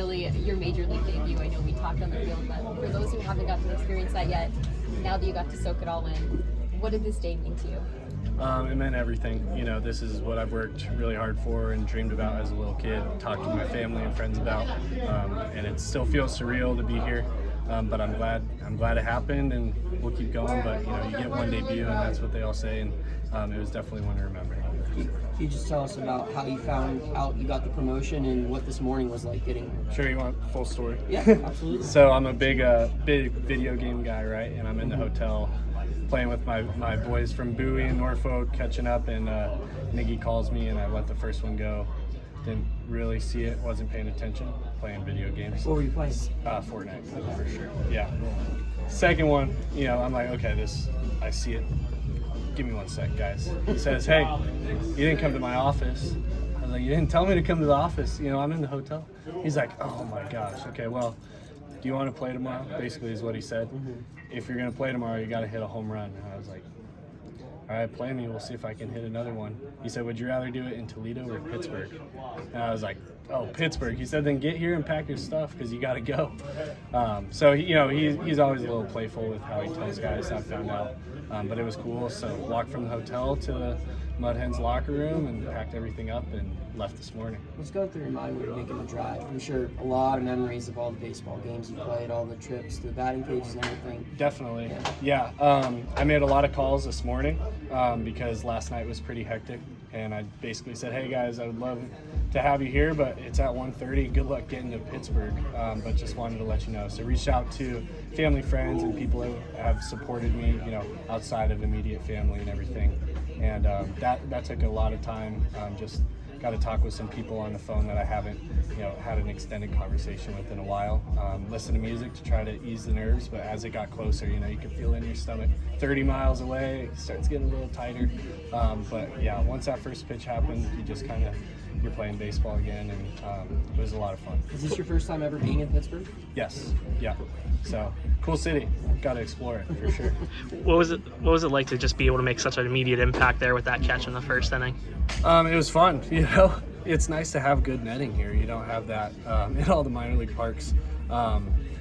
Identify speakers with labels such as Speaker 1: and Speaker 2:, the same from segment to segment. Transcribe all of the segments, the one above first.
Speaker 1: really your major league debut. I know we talked on the field, but for those who haven't got to experience that yet, now that you got to soak it all in, what did this day mean to you?
Speaker 2: It meant everything. This is what I've worked really hard for and dreamed about as a little kid, talked to my family and friends about, and it still feels surreal to be here. But I'm glad it happened, and we'll keep going. But you get one debut, and that's what they all say, and it was definitely one to remember.
Speaker 3: Can you just tell us about how you found out you got the promotion and what this morning was like getting?
Speaker 2: Sure, you want full story?
Speaker 3: Yeah, absolutely.
Speaker 2: So I'm a big video game guy, right? And I'm in the hotel playing with my boys from Bowie and Norfolk, catching up, and Niggy calls me, and I let the first one go. Didn't really see it, wasn't paying attention, playing video games.
Speaker 3: What were you playing?
Speaker 2: Fortnite, for sure. Yeah. Second one, I'm like, okay, I see it. Give me 1 sec, guys. He says, hey, you didn't come to my office. I was like, you didn't tell me to come to the office. I'm in the hotel. He's like, oh my gosh. Okay, well, do you want to play tomorrow? Basically is what he said. If you're going to play tomorrow, you got to hit a home run. And I was like, all right, play me. We'll see if I can hit another one. He said, would you rather do it in Toledo or Pittsburgh? And I was like, oh, Pittsburgh. He said, then get here and pack your stuff because you got to go. So, he's always a little playful with how he tells guys. I found out. But it was cool. So walked from the hotel to the Mud Hens locker room and packed everything up and left this morning.
Speaker 3: Let's go through your mind when you're making the drive. I'm sure a lot of memories of all the baseball games you played, all the trips to the batting cages and everything.
Speaker 2: Definitely. Yeah. I made a lot of calls this morning because last night was pretty hectic. And I basically said, hey, guys, I would love to have you here, but it's at 1:30. Good luck getting to Pittsburgh. But just wanted to let you know. So reached out to family, friends, and people who have supported me, outside of immediate family and everything. And that took a lot of time. Just got to talk with some people on the phone that I haven't, had an extended conversation with in a while. Listen to music to try to ease the nerves, but as it got closer, you can feel it in your stomach. 30 miles away, it starts getting a little tighter. But yeah, once that first pitch happened, you're playing baseball again, and it was a lot of fun.
Speaker 3: Is this your first time ever being in Pittsburgh?
Speaker 2: Yes. Yeah. So cool city. Got to explore it for sure.
Speaker 4: What was it like to just be able to make such an immediate impact there with that catch in the first inning?
Speaker 2: It was fun. It's nice to have good netting here. You don't have that in all the minor league parks.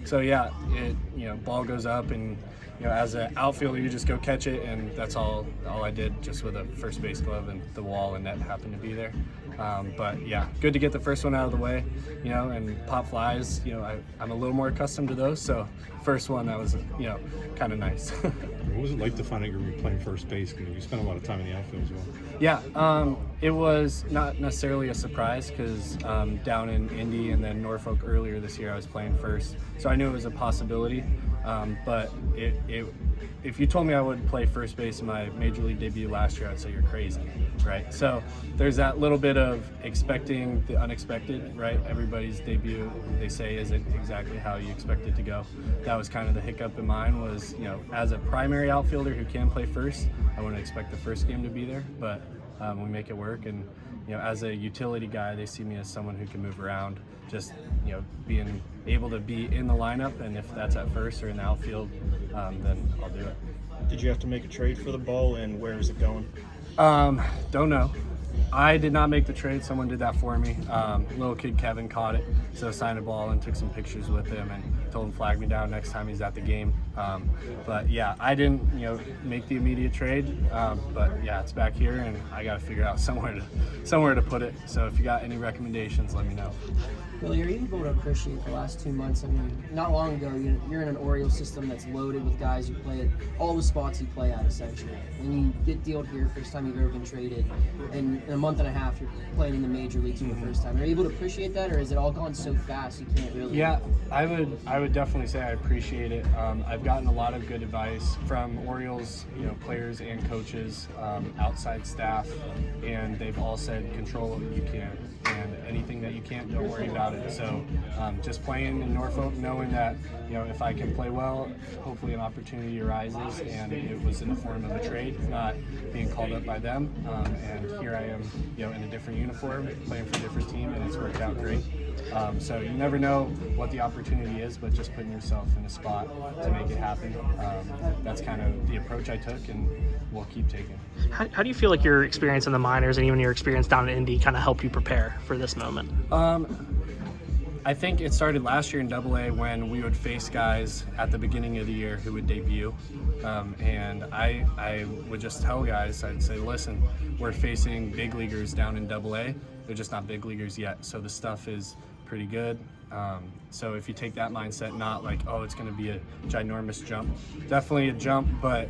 Speaker 2: So yeah, ball goes up, and as an outfielder, you just go catch it, and that's all I did, just with a first base glove, and the wall and net happened to be there. But yeah, good to get the first one out of the way, and pop flies, I'm a little more accustomed to those. So first one, that was, kind of nice.
Speaker 5: What was it like to find out you were playing first base? You spent a lot of time in the outfield as well.
Speaker 2: Yeah, it was not necessarily a surprise because down in Indy and then Norfolk earlier this year, I was playing first. So I knew it was a possibility, but if you told me I would play first base in my major league debut last year, I'd say you're crazy, right? So there's that little bit of expecting the unexpected, right? Everybody's debut, they say, isn't exactly how you expect it to go. That was kind of the hiccup in mine was, as a primary outfielder who can play first, I wouldn't expect the first game to be there, but we make it work. And, as a utility guy, they see me as someone who can move around, just, being able to be in the lineup, and if that's at first or in the outfield, then I'll do it.
Speaker 6: Did you have to make a trade for the ball, and where is it going?
Speaker 2: Don't know. I did not make the trade. Someone did that for me. Little kid Kevin caught it, so signed a ball and took some pictures with him and told him flag me down next time he's at the game. But yeah, I didn't, make the immediate trade. But yeah, it's back here, and I got to figure out somewhere to put it. So if you got any recommendations, let me know.
Speaker 3: Billy, are you able to appreciate the last 2 months? I mean, not long ago, you're in an Orioles system that's loaded with guys who play at all the spots you play at, essentially. And you get dealed here, first time you've ever been traded, and in a month and a half, you're playing in the major leagues for the first time. Are you able to appreciate that, or is it all gone so fast you can't really?
Speaker 2: Yeah, I would definitely say I appreciate it. I've gotten a lot of good advice from Orioles, players and coaches, outside staff, and they've all said control what you can, and anything that you can't, don't worry about it. So just playing in Norfolk, knowing that if I can play well, hopefully an opportunity arises, and it was in the form of a trade, not being called up by them. And here I am, in a different uniform, playing for a different team, and it's worked out great. So you never know what the opportunity is, but just putting yourself in a spot to make it happen. That's kind of the approach I took, and we'll keep taking.
Speaker 4: How do you feel like your experience in the minors and even your experience down in Indy kind of help you prepare for this moment?
Speaker 2: I think it started last year in AA when we would face guys at the beginning of the year who would debut. And I would just tell guys, I'd say, listen, we're facing big leaguers down in AA. They're just not big leaguers yet. So the stuff is pretty good. So if you take that mindset, not like, oh, it's going to be a ginormous jump, definitely a jump, but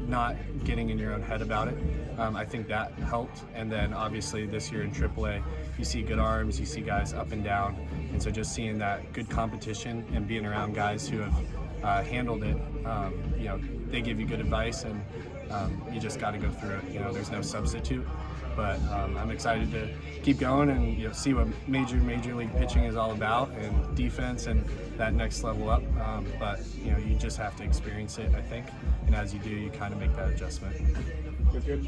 Speaker 2: not getting in your own head about it. I think that helped. And then obviously this year in AAA, you see good arms, you see guys up and down. And so just seeing that good competition and being around guys who have handled it, they give you good advice, and you just got to go through it. There's no substitute. But I'm excited to keep going and see what major league pitching is all about, and defense and that next level up. But you just have to experience it, I think, and as you do, you kind of make that adjustment.
Speaker 6: Good.